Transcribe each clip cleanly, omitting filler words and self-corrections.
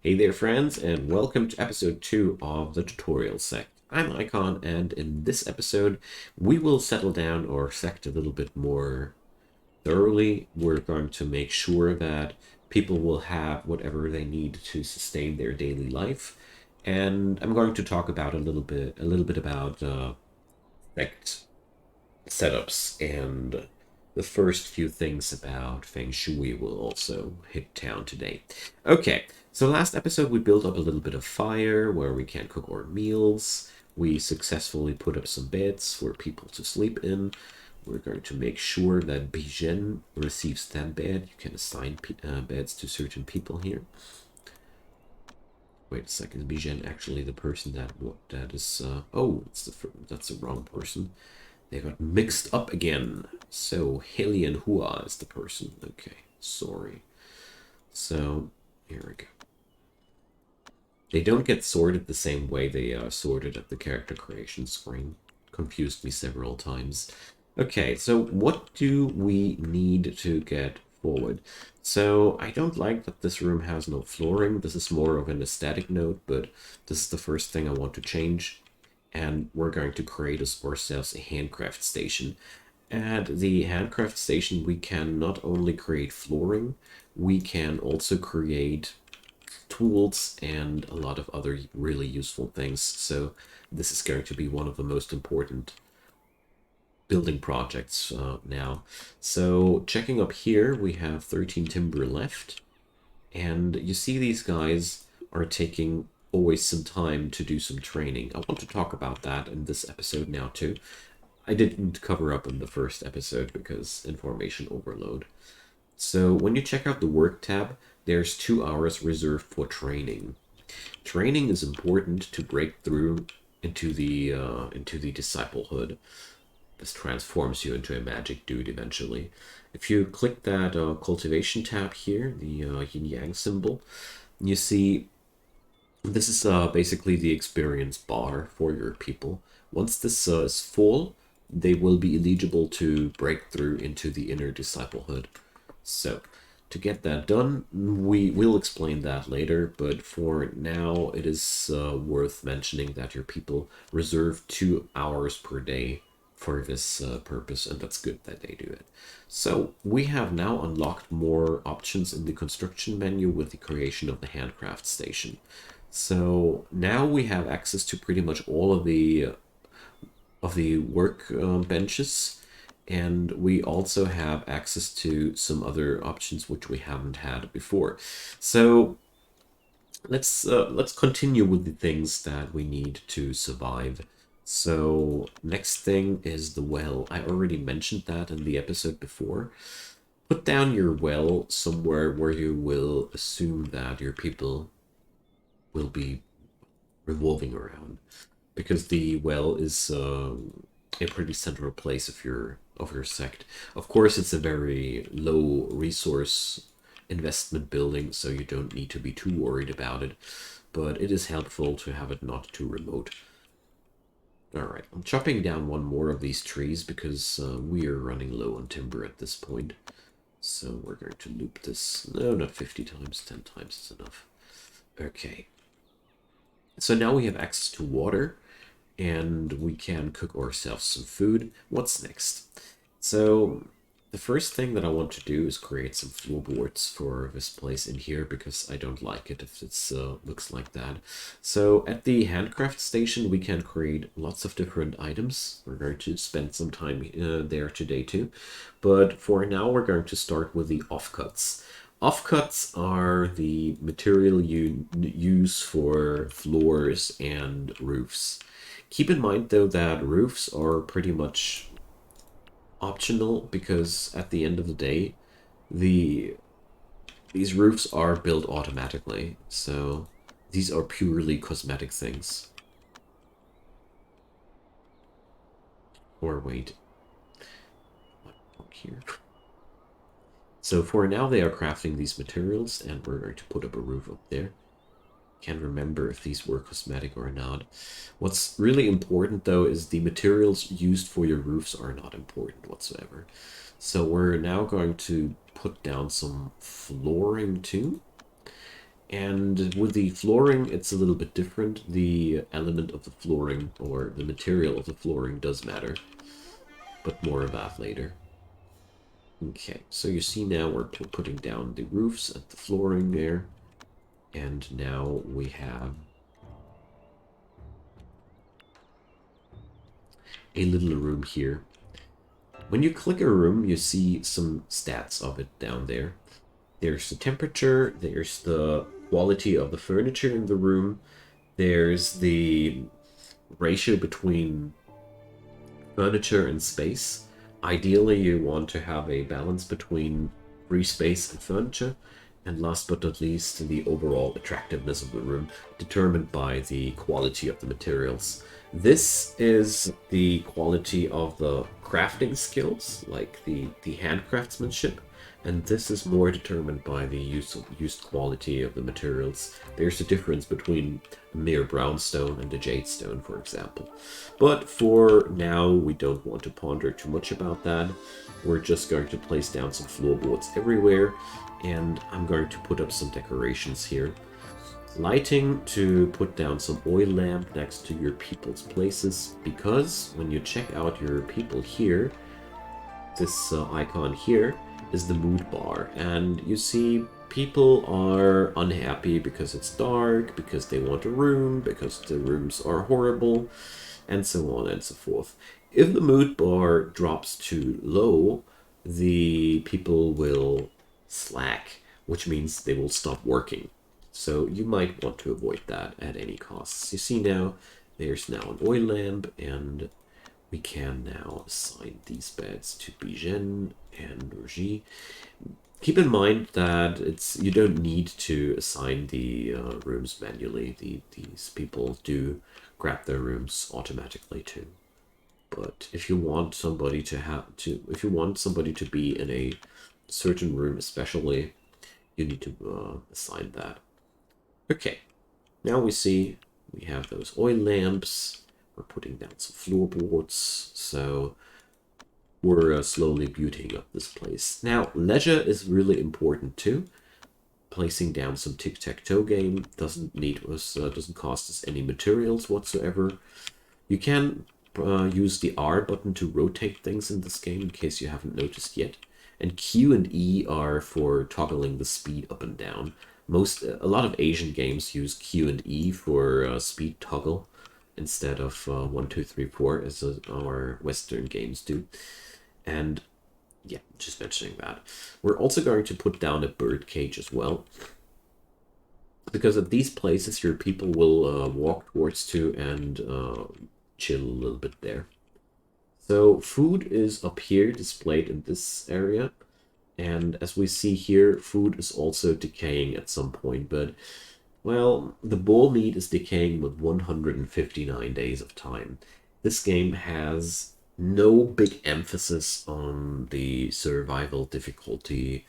Hey there friends, and welcome to episode 2 of the tutorial Sect. I'm Icon, and in this episode we will settle down our Sect a little bit more thoroughly. We're going to make sure that people will have whatever they need to sustain their daily life. And I'm going to talk about a little bit about Sect setups, and the first few things about Feng Shui will also hit town today. Okay, so last episode we built up a little bit of fire where we can cook our meals. We successfully put up some beds for people to sleep in. We're going to make sure that Bijen receives that bed. You can assign beds to certain people here. Wait a second, is Bijen actually the person that is? Oh, that's the wrong person. They got mixed up again. So Helian Hua is the person. Okay, sorry. So here we go. They don't get sorted the same way they are sorted at the character creation screen. Confused me several times. Okay, so what do we need to get forward? So I don't like that this room has no flooring. This is more of an aesthetic note, but this is the first thing I want to change. And we're going to create ourselves a handcraft station. At the handcraft station, we can not only create flooring, we can also create tools and a lot of other really useful things. So this is going to be one of the most important building projects now. So checking up here, we have 13 timber left. And you see these guys are taking always some time to do some training. I want to talk about that in this episode now too. I didn't cover up in the first episode because information overload. So when you check out the work tab, there's 2 hours reserved for training. Training is important to break through into the disciplehood. This transforms you into a magic dude eventually. If you click that cultivation tab here, the yin yang symbol, you see this is basically the experience bar for your people. Once this is full, they will be eligible to break through into the inner disciplehood. So to get that done, we will explain that later, but for now it is worth mentioning that your people reserve 2 hours per day for this purpose, and that's good that they do it. So we have now unlocked more options in the construction menu with the creation of the handcraft station. So now we have access to pretty much all of the work benches, and we also have access to some other options which we haven't had before. So let's continue with the things that we need to survive. So next thing is the well. I already mentioned that in the episode before. Put down your well somewhere where you will assume that your people will be revolving around, because the well is a pretty central place of your sect. Of course, it's a very low resource investment building, so you don't need to be too worried about it, but it is helpful to have it not too remote. Alright, I'm chopping down one more of these trees because we are running low on timber at this point. So we're going to loop this. No, not 50 times, 10 times is enough. Okay. So now we have access to water, and we can cook ourselves some food. What's next? So the first thing that I want to do is create some floorboards for this place in here, because I don't like it if it looks like that. So at the handcraft station, we can create lots of different items. We're going to spend some time there today too. But for now, we're going to start with the offcuts. Offcuts are the material you use for floors and roofs. Keep in mind, though, that roofs are pretty much optional, because at the end of the day, these roofs are built automatically, so these are purely cosmetic things. Or wait, what here? So for now, they are crafting these materials, and we're going to put up a roof up there. Can't remember if these were cosmetic or not. What's really important, though, is the materials used for your roofs are not important whatsoever. So we're now going to put down some flooring too. And with the flooring, it's a little bit different. The element of the flooring, or the material of the flooring, does matter. But more of that later. Okay, so you see now we're putting down the roofs and the flooring there. And now we have a little room here. When you click a room, you see some stats of it down there. There's the temperature, there's the quality of the furniture in the room, there's the ratio between furniture and space. Ideally, you want to have a balance between free space and furniture. And last but not least, the overall attractiveness of the room, determined by the quality of the materials. This is the quality of the crafting skills, like the hand craftsmanship, and this is more determined by the used quality of the materials. There's a difference between a mere brownstone and a jade stone, for example. But for now, we don't want to ponder too much about that. We're just going to place down some floorboards everywhere, and I'm going to put up some decorations here. Lighting to put down some oil lamp next to your people's places, because when you check out your people here, this icon here is the mood bar, and you see people are unhappy because it's dark, because they want a room, because the rooms are horrible, and so on and so forth. If the mood bar drops too low, the people will slack, which means they will stop working. So you might want to avoid that at any costs. You see now, there's now an oil lamp, and we can now assign these beds to Bijen and Rogi. Keep in mind that you don't need to assign the rooms manually. These people do grab their rooms automatically too. But if you want somebody to be in a certain room especially, you need to assign that. Okay, now we see we have those oil lamps. We're putting down some floorboards, so we're slowly beautying up this place. Now, leisure is really important too. Placing down some tic-tac-toe game doesn't cost us any materials whatsoever. You can use the R button to rotate things in this game in case you haven't noticed yet. And Q and E are for toggling the speed up and down. A lot of Asian games use Q and E for speed toggle instead of 1, 2, 3, 4 as our Western games do. And yeah, just mentioning that. We're also going to put down a bird cage as well, because at these places your people will walk towards to and chill a little bit there. So food is up here displayed in this area, and as we see here, food is also decaying at some point, but well, the bull meat is decaying with 159 days of time. This game has no big emphasis on the survival difficulty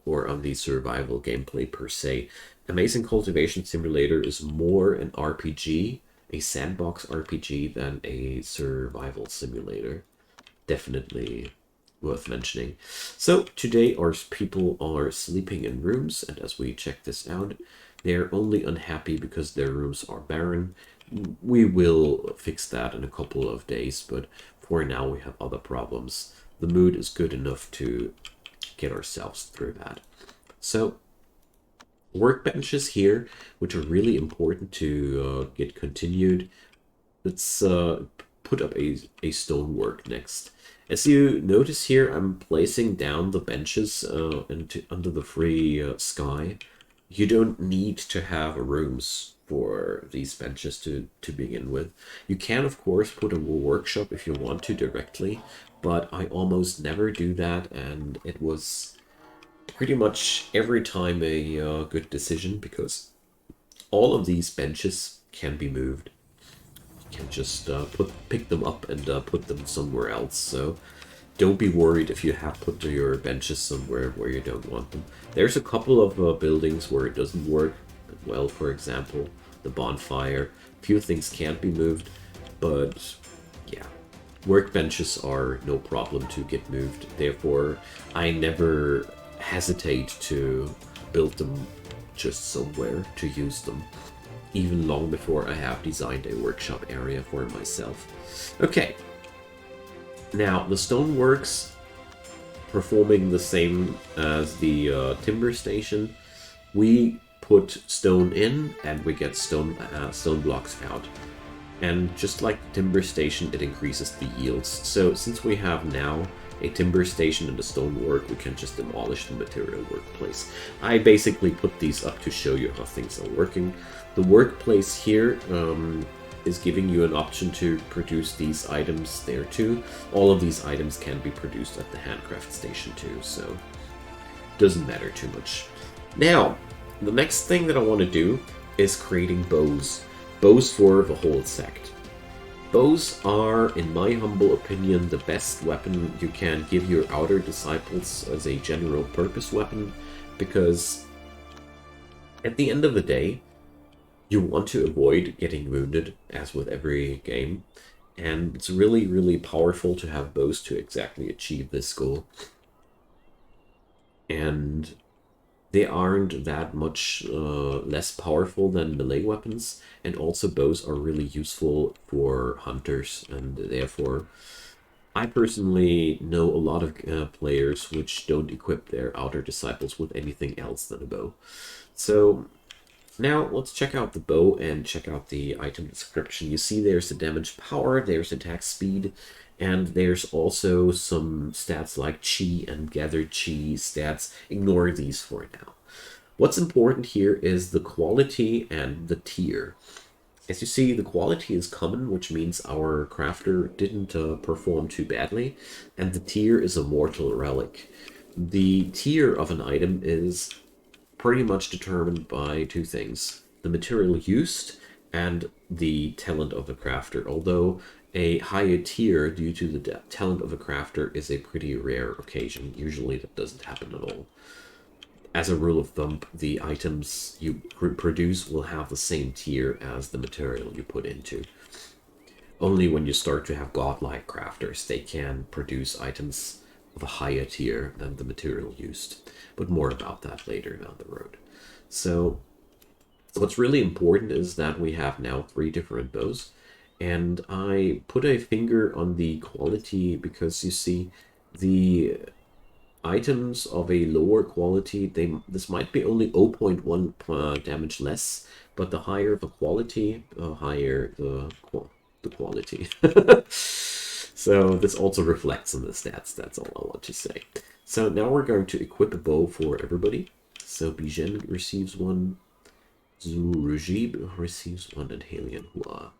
or on the survival gameplay per se. Amazing Cultivation Simulator is more an RPG, a sandbox RPG, than a survival simulator. Definitely worth mentioning. So today our people are sleeping in rooms, and as we check this out, they're only unhappy because their rooms are barren. We will fix that in a couple of days, but for now we have other problems. The mood is good enough to get ourselves through that. So workbenches here, which are really important to get continued. Let's put up a stonework next. As you notice here, I'm placing down the benches under the free sky. You don't need to have rooms for these benches to begin with. You can, of course, put a workshop if you want to directly, but I almost never do that, and it was pretty much every time a good decision, because all of these benches can be moved. You can just pick them up and put them somewhere else, so don't be worried if you have put your benches somewhere where you don't want them. There's a couple of buildings where it doesn't work well, for example, the bonfire. Few things can't be moved, but yeah, workbenches are no problem to get moved. Therefore, I never hesitate to build them just somewhere to use them, even long before I have designed a workshop area for myself. Okay, now the stoneworks performing the same as the timber station. We put stone in and we get stone blocks out. And just like the timber station, it increases the yields. So since we have now a timber station and a stonework, we can just demolish the material workplace. I basically put these up to show you how things are working. The workplace here is giving you an option to produce these items there too. All of these items can be produced at the Handcraft Station too, so it doesn't matter too much. Now, the next thing that I want to do is creating bows. Bows for the whole sect. Bows are, in my humble opinion, the best weapon you can give your outer disciples as a general purpose weapon, because at the end of the day, you want to avoid getting wounded, as with every game, and it's really, really powerful to have bows to exactly achieve this goal. And they aren't that much less powerful than melee weapons, and also bows are really useful for hunters, and therefore I personally know a lot of players which don't equip their outer disciples with anything else than a bow. So now let's check out the bow and check out the item description. You see there's the damage power, there's attack speed, and there's also some stats like chi and gathered chi stats. Ignore these for now. What's important here is the quality and the tier. As you see, the quality is common, which means our crafter didn't perform too badly, and the tier is a mortal relic. The tier of an item is pretty much determined by two things: the material used and the talent of the crafter, although a higher tier due to the talent of a crafter is a pretty rare occasion. Usually that doesn't happen at all. As a rule of thumb, the items you produce will have the same tier as the material you put into. Only when you start to have godlike crafters, they can produce items of a higher tier than the material used. But more about that later down the road. So what's really important is that we have now 3 different bows. And I put a finger on the quality because you see the items of a lower quality, this might be only 0.1 damage less, but the higher the quality, the higher the quality. So this also reflects on the stats, that's all I want to say. So now we're going to equip a bow for everybody. So Bijen receives one, Zurujib receives one, and Halian Hua.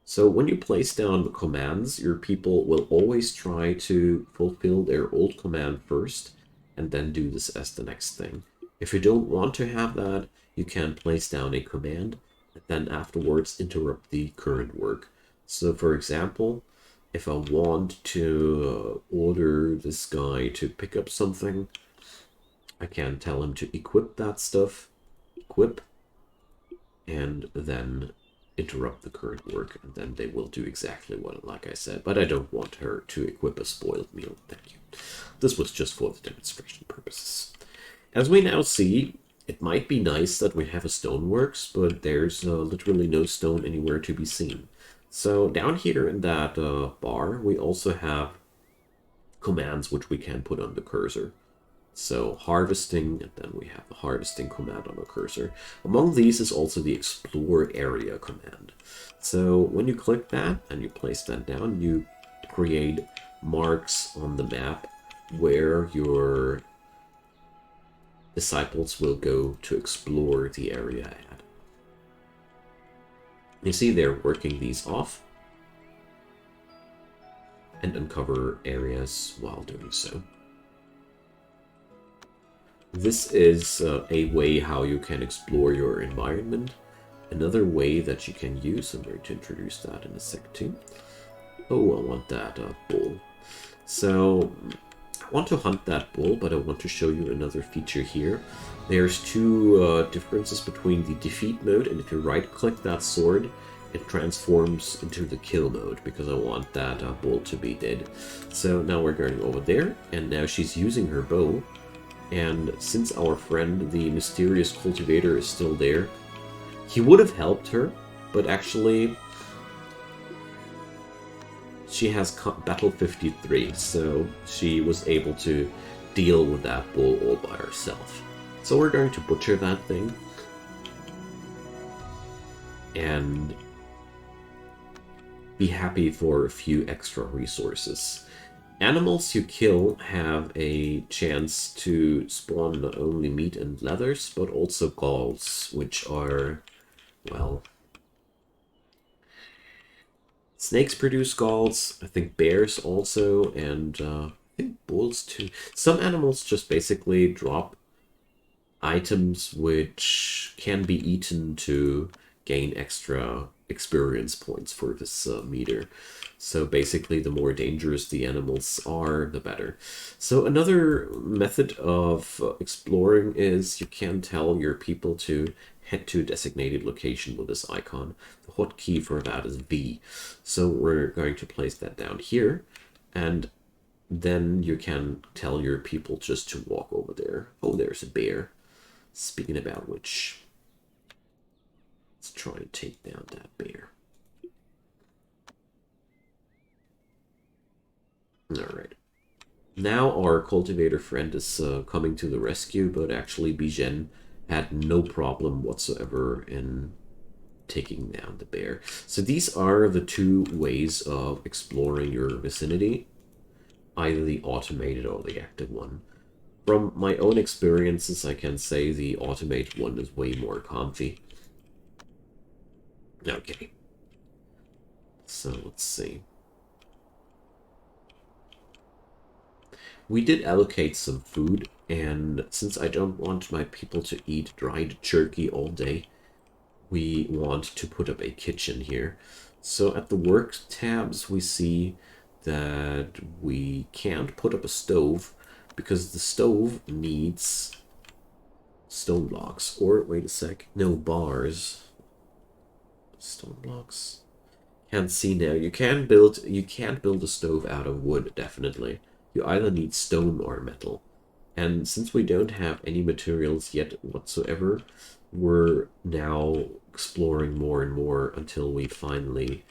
So when you place down the commands, your people will always try to fulfill their old command first, and then do this as the next thing. If you don't want to have that, you can place down a command, and then afterwards interrupt the current work. So for example, if I want to order this guy to pick up something, I can tell him to equip that stuff, equip, and then interrupt the current work, and then they will do exactly what, like I said. But I don't want her to equip a spoiled meal, thank you. This was just for the demonstration purposes. As we now see, it might be nice that we have a stoneworks, but there's literally no stone anywhere to be seen. So down here in that bar, we also have commands which we can put on the cursor. So harvesting, and then we have the harvesting command on the cursor. Among these is also the explore area command. So when you click that and you place that down, you create marks on the map where your disciples will go to explore the area at. You see they're working these off and uncover areas while doing so. This is a way how you can explore your environment. Another way that you can use, I'm going to introduce that in a sec too. Oh, I want that bull. So I want to hunt that bull, but I want to show you another feature here. There's 2 differences between the defeat mode, and if you right click that sword, it transforms into the kill mode, because I want that bull to be dead. So now we're going over there, and now she's using her bow. And since our friend, the mysterious cultivator, is still there, he would have helped her, but actually she has battle 53, so she was able to deal with that bull all by herself. So we're going to butcher that thing. And be happy for a few extra resources. Animals you kill have a chance to spawn not only meat and leathers, but also galls, which are, well... Snakes produce galls, I think bears also, and I think bulls too. Some animals just basically drop items which can be eaten to gain extra experience points for this meter. So basically, the more dangerous the animals are, the better. So another method of exploring is you can tell your people to head to a designated location with this icon. The hotkey for that is V. So we're going to place that down here, and then you can tell your people just to walk over there. Oh, there's a bear. Speaking about which, let's try and take down that bear. Alright. Now our cultivator friend is coming to the rescue, but actually Bijen had no problem whatsoever in taking down the bear. So these are the two ways of exploring your vicinity, either the automated or the active one. From my own experiences, I can say the automated one is way more comfy. Okay. So let's see. We did allocate some food, and since I don't want my people to eat dried jerky all day, we want to put up a kitchen here. So at the work tabs, we see that we can't put up a stove because the stove needs stone blocks. Or, wait a sec, no, bars. Stone blocks. Can't see now. You can't build a stove out of wood, definitely. You either need stone or metal. And since we don't have any materials yet whatsoever, we're now exploring more and more until we finally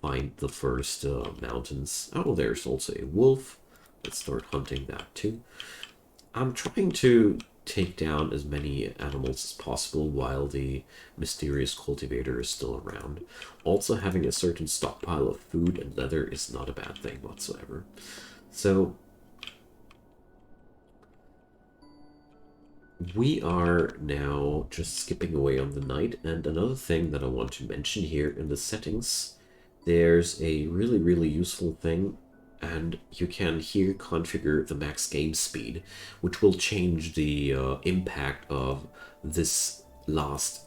find the first mountains. Oh, there's also a wolf. Let's start hunting that too. I'm trying to take down as many animals as possible while the mysterious cultivator is still around. Also, having a certain stockpile of food and leather is not a bad thing whatsoever. So we are now just skipping away on the night, and another thing that I want to mention here in the settings, there's a really useful thing, and you can here configure the max game speed, which will change the impact of this last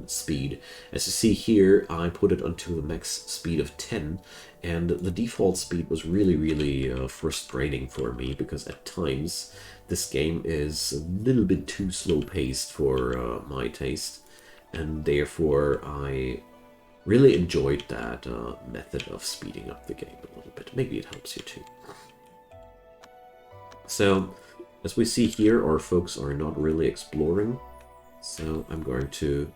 speed. As you see here, I put it onto a max speed of 10, and the default speed was really frustrating for me, because at times this game is a little bit too slow paced for my taste, and therefore I really enjoyed that method of speeding up the game a little bit. Maybe it helps you too. So, as we see here, our folks are not really exploring, so I'm going to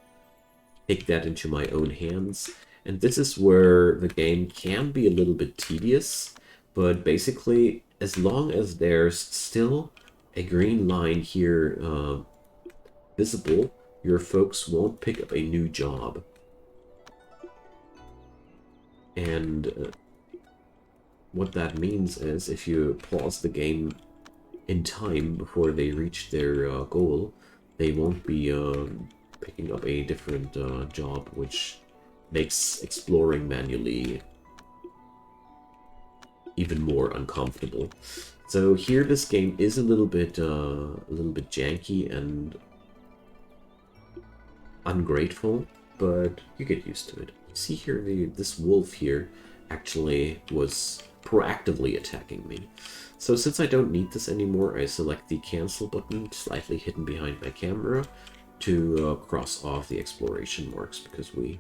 take that into my own hands. And this is where the game can be a little bit tedious, but basically, as long as there's still a green line here visible, your folks won't pick up a new job. And what that means is if you pause the game in time before they reach their goal, they won't be picking up a different job, which makes exploring manually even more uncomfortable. So here, this game is a little bit janky and ungrateful, but you get used to it. See here, this wolf here actually was proactively attacking me. So since I don't need this anymore, I select the cancel button, slightly hidden behind my camera, to cross off the exploration marks, because we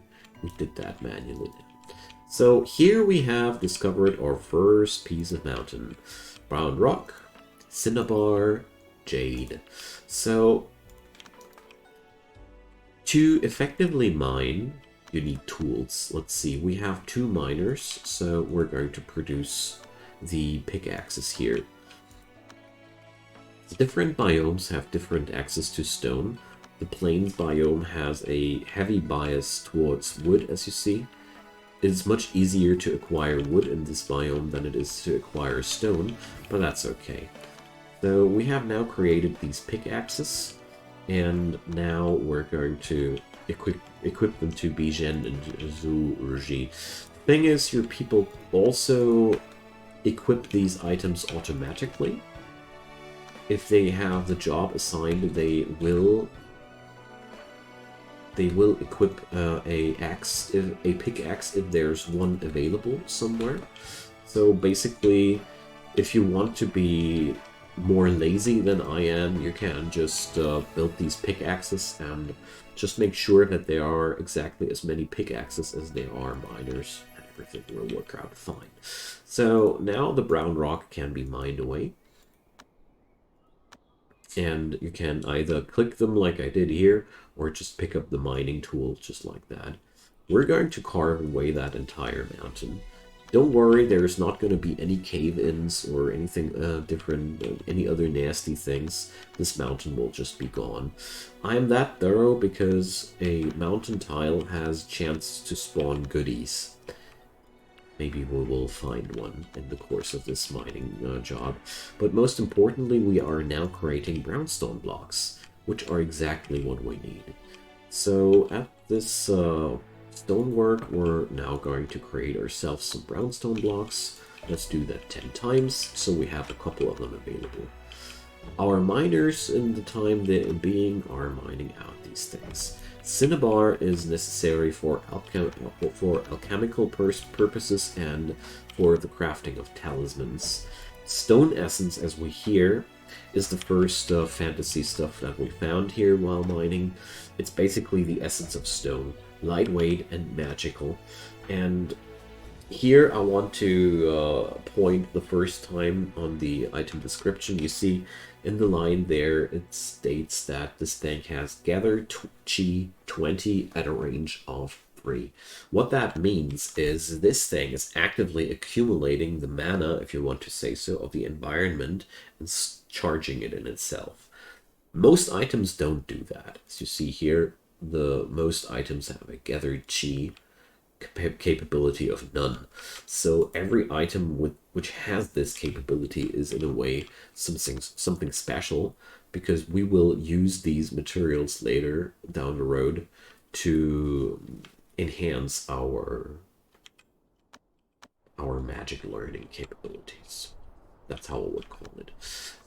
did that manually. So here we have discovered our first piece of mountain. Brown rock, Cinnabar, Jade. So, to effectively mine, you need tools. Let's see, we have 2 miners, so we're going to produce the pickaxes here. Different biomes have different access to stone. The plains biome has a heavy bias towards wood, as you see. It's much easier to acquire wood in this biome than it is to acquire stone, but that's okay. So we have now created these pickaxes, and now we're going to equip them to Bijen and Zurji. Thing is, your people also equip these items automatically. If they have the job assigned, they will equip a pickaxe if there's one available somewhere. So basically, if you want to be more lazy than I am, you can just build these pickaxes and just make sure that there are exactly as many pickaxes as there are miners, and everything will work out fine. So now the brown rock can be mined away. And you can either click them like I did here, or just pick up the mining tool just like that. We're going to carve away that entire mountain. Don't worry, there's not going to be any cave-ins or anything different, any other nasty things. This mountain will just be gone. I'm that thorough because a mountain tile has chance to spawn goodies. Maybe we will find one in the course of this mining job. But most importantly, we are now creating brownstone blocks, which are exactly what we need. So at this stonework, we're now going to create ourselves some brownstone blocks. Let's do that 10 times, so we have a couple of them available. Our miners, in the time they're being, are mining out these things. Cinnabar is necessary for alchemical purposes and for the crafting of talismans. Stone essence, as we hear, is the first fantasy stuff that we found here while mining. It's basically the essence of stone, lightweight and magical. And here I want to point the first time on the item description. You see in the line there, it states that this thing has Gather Chi 20 at a range of 3. What that means is this thing is actively accumulating the mana, if you want to say so, of the environment and charging it in itself. Most items don't do that. As you see here, most items have a Gather Chi capability of none. So every item which has this capability is in a way something special, because we will use these materials later down the road to enhance our magic learning capabilities. That's how I would call it.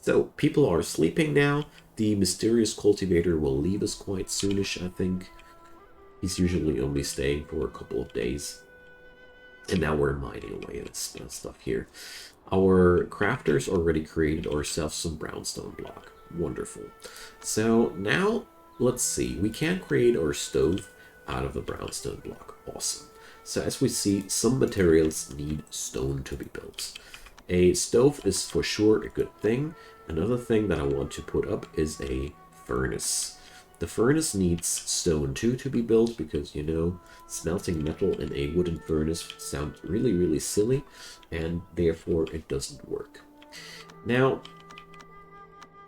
So people are sleeping now. The mysterious cultivator will leave us quite soonish, I think. He's usually only staying for a couple of days. And now we're mining away at stuff here. Our crafters already created ourselves some brownstone block. Wonderful. So now, let's see. We can create our stove out of a brownstone block. Awesome. So as we see, some materials need stone to be built. A stove is for sure a good thing. Another thing that I want to put up is a furnace. The furnace needs stone too to be built because, you know, smelting metal in a wooden furnace sounds really, really silly, and therefore it doesn't work. Now,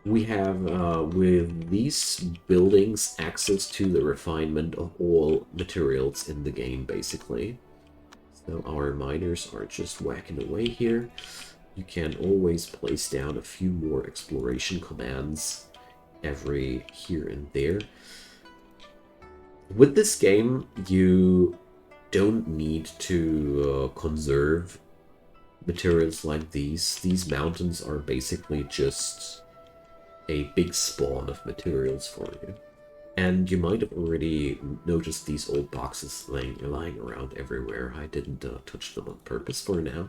we have, with these buildings, access to the refinement of all materials in the game, basically. So our miners are just whacking away here. You can always place down a few more exploration commands every here and there. With this game, you don't need to conserve materials like these. These mountains are basically just a big spawn of materials for you. And you might have already noticed these old boxes lying around everywhere. I didn't touch them on purpose for now.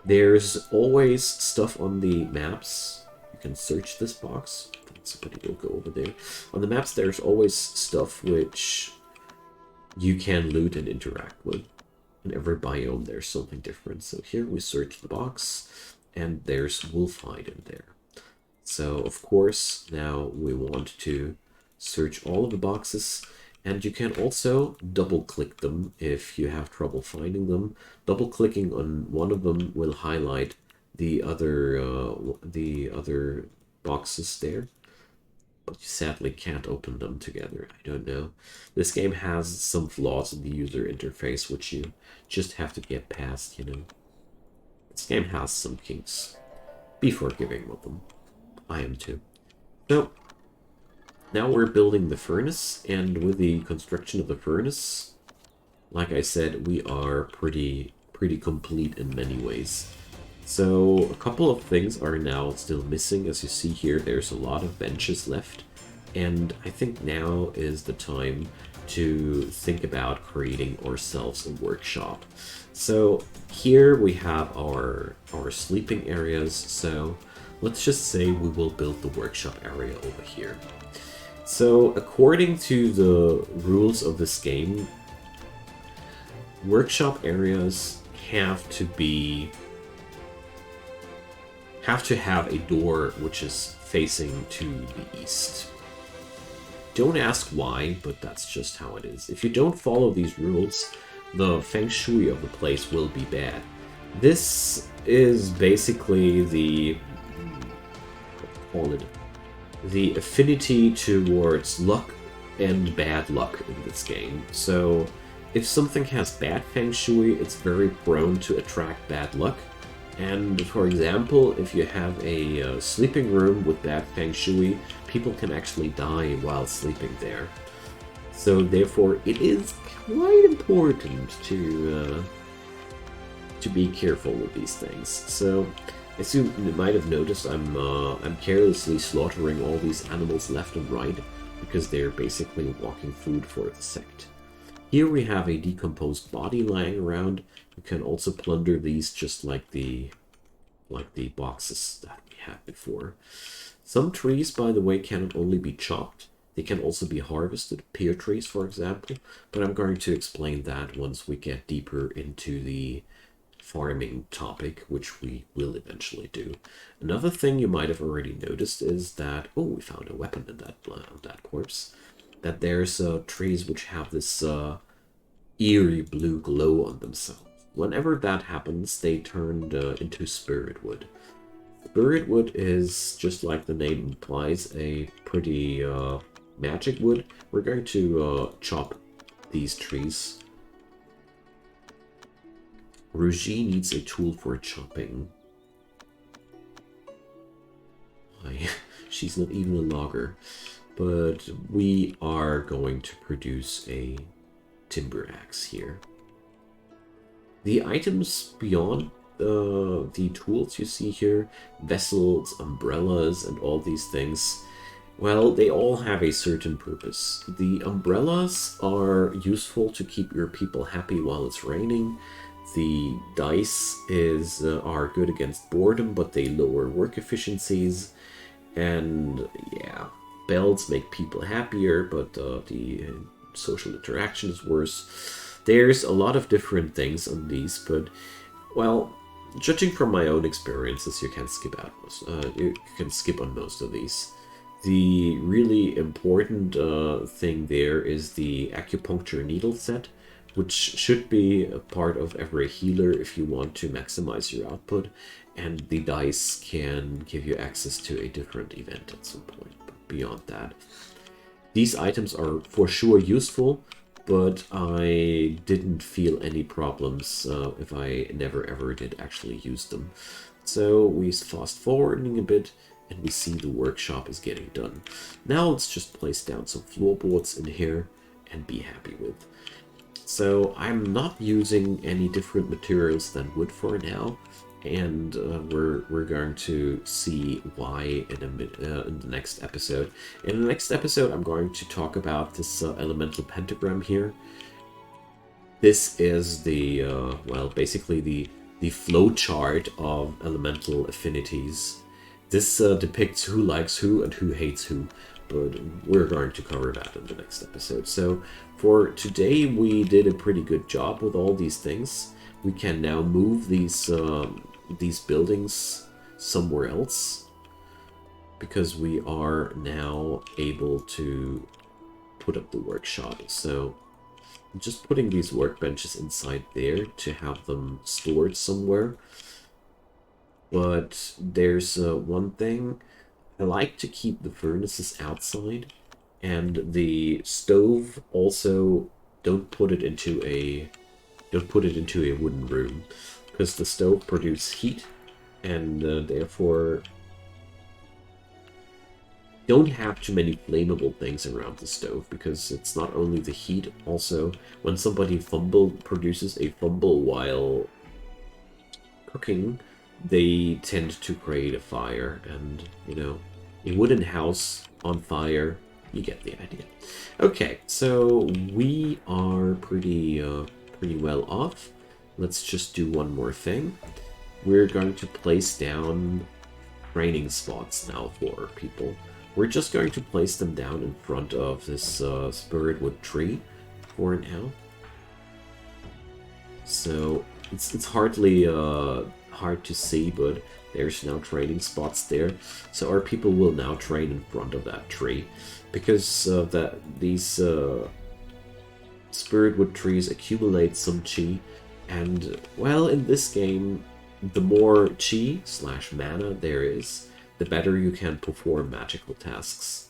There's always stuff on the maps. You can search this box. Somebody will go over there. On the maps, there's always stuff which you can loot and interact with. In every biome, there's something different. So here we search the box, and there's wolf hide in there. So, of course, now we want to search all of the boxes, and you can also double-click them if you have trouble finding them. Double-clicking on one of them will highlight the other boxes there, but you sadly can't open them together. I don't know. This game has some flaws in the user interface, which you just have to get past, you know. This game has some kinks. Be forgiving with them. I am too. So, now we're building the furnace, and with the construction of the furnace, like I said, we are pretty complete in many ways. So a couple of things are now still missing. As you see here, there's a lot of benches left, and I think now is the time to think about creating ourselves a workshop. So here we have our sleeping areas, so let's just say we will build the workshop area over here. So according to the rules of this game, workshop areas have to have a door which is facing to the east. Don't ask why, but that's just how it is. If you don't follow these rules, the feng shui of the place will be bad. This is basically the affinity towards luck and bad luck in this game. So if something has bad feng shui, it's very prone to attract bad luck. And for example, if you have a sleeping room with bad feng shui, people can actually die while sleeping there. So therefore, it is quite important to be careful with these things. So, as you might have noticed, I'm carelessly slaughtering all these animals left and right because they're basically walking food for the sect. Here we have a decomposed body lying around. You can also plunder these just like the boxes that we had before. Some trees, by the way, cannot only be chopped, they can also be harvested, pear trees for example, but I'm going to explain that once we get deeper into the farming topic, which we will eventually do. Another thing you might have already noticed is that, oh, we found a weapon in that corpse, that there's trees which have this eerie blue glow on themselves. Whenever that happens, they turned into spirit wood. Spirit wood is, just like the name implies, a pretty magic wood. We're going to chop these trees. Rugi needs a tool for chopping. Why? She's not even a logger. But we are going to produce a timber axe here. The items beyond the tools you see here, vessels, umbrellas, and all these things, well, they all have a certain purpose. The umbrellas are useful to keep your people happy while it's raining. The dice are good against boredom, but they lower work efficiencies. And yeah, bells make people happier, but the social interaction is worse. There's a lot of different things on these, but, well, judging from my own experiences, you can skip on most of these. The really important thing there is the Acupuncture Needle Set, which should be a part of every healer if you want to maximize your output, and the dice can give you access to a different event at some point. But beyond that, these items are for sure useful, but I didn't feel any problems if I never ever did actually use them. So we fast forwarding a bit, and we see the workshop is getting done. Now let's just place down some floorboards in here and be happy with. So I'm not using any different materials than wood for now, and we're going to see why in the next episode. In the next episode, I'm going to talk about this elemental pentagram here. This is the well, basically the flow chart of elemental affinities. This depicts who likes who and who hates who, but we're going to cover that in the next episode. So for today, we did a pretty good job with all these things. We can now move these buildings somewhere else. because we are now able to put up the workshop. So I'm just putting these workbenches inside there to have them stored somewhere. But there's one thing. I like to keep the furnaces outside, and the stove also don't put it into a wooden room, because the stove produces heat, and therefore don't have too many flammable things around the stove, because it's not only the heat, also when somebody produces a fumble while cooking, they tend to create a fire, and, you know, a wooden house on fire, you get the idea. Okay, so we are pretty well off. Let's just do one more thing. We're going to place down training spots now for people. We're just going to place them down in front of this spiritwood tree for now. So it's hardly hard to see, but there's now training spots there. So our people will now train in front of that tree, because these spiritwood trees accumulate some chi, and well, in this game, the more chi / mana there is, the better you can perform magical tasks.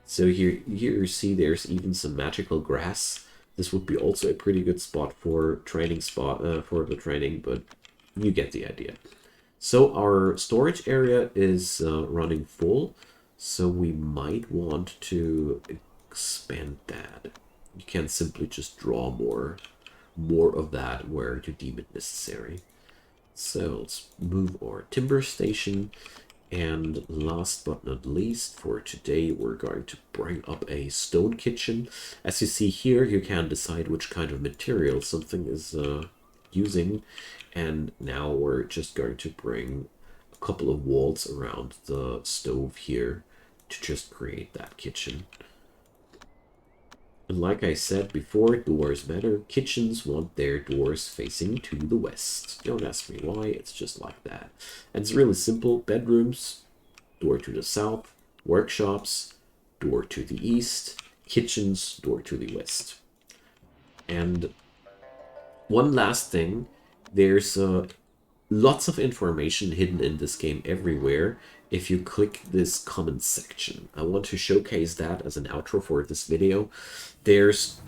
So here you see there's even some magical grass. This would be also a pretty good spot for for the training, but you get the idea. So our storage area is running full, so we might want to expand that. You can simply just draw more of that where you deem it necessary. So let's move our timber station. And last but not least, for today, we're going to bring up a stone kitchen. As you see here, you can decide which kind of material something is using. And now we're just going to bring a couple of walls around the stove here to just create that kitchen. And like I said before, doors matter. Kitchens want their doors facing to the west. Don't ask me why, it's just like that. And it's really simple. Bedrooms, door to the south. Workshops, door to the east. Kitchens, door to the west. And one last thing, there's lots of information hidden in this game everywhere if you click this comment section. I want to showcase that as an outro for this video. There's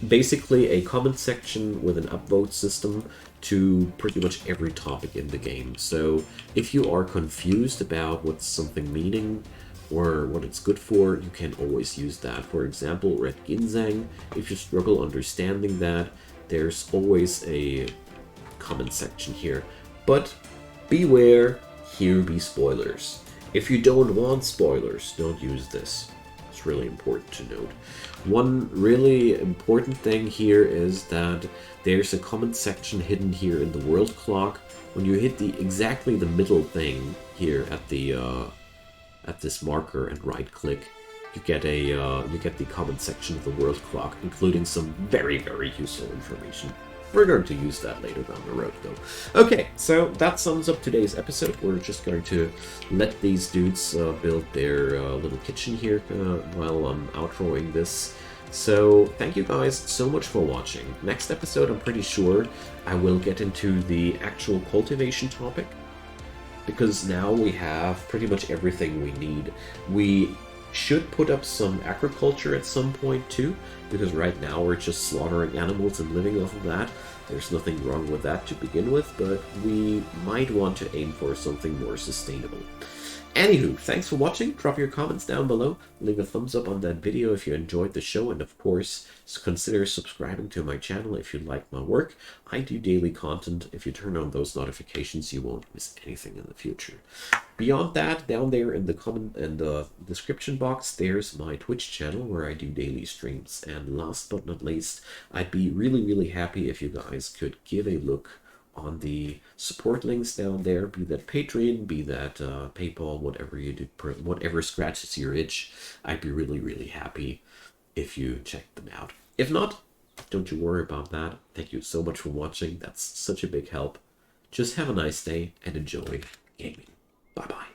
basically a comment section with an upvote system to pretty much every topic in the game. So if you are confused about what's something meaning or what it's good for, you can always use that. For example, red ginseng, if you struggle understanding that, there's always a comment section here. But beware, here be spoilers. If you don't want spoilers, don't use this. It's really important to note. One really important thing here is that there's a comment section hidden here in the world clock. When you hit exactly the middle thing here at this marker and right click, you get the comment section of the world clock, including some very useful information. We're going to use that later down the road, though. Okay, so that sums up today's episode. We're just going to let these dudes build their little kitchen here while I'm outroing this. So thank you guys so much for watching. Next episode, I'm pretty sure I will get into the actual cultivation topic, because now we have pretty much everything we need. We should put up some agriculture at some point too, because right now we're just slaughtering animals and living off of that. There's nothing wrong with that to begin with, but we might want to aim for something more sustainable. Anywho, thanks for watching. Drop your comments down below. Leave a thumbs up on that video if you enjoyed the show, and of course, consider subscribing to my channel if you like my work. I do daily content. If you turn on those notifications, you won't miss anything in the future. Beyond that, down there in the comment and the description box, there's my Twitch channel where I do daily streams. And last but not least, I'd be really happy if you guys could give a look on the support links down there, be that Patreon, be that PayPal, whatever you do, whatever scratches your itch. I'd be really happy if you check them out. If not, don't you worry about that. Thank you so much for watching. That's such a big help. Just have a nice day and enjoy gaming. Bye bye.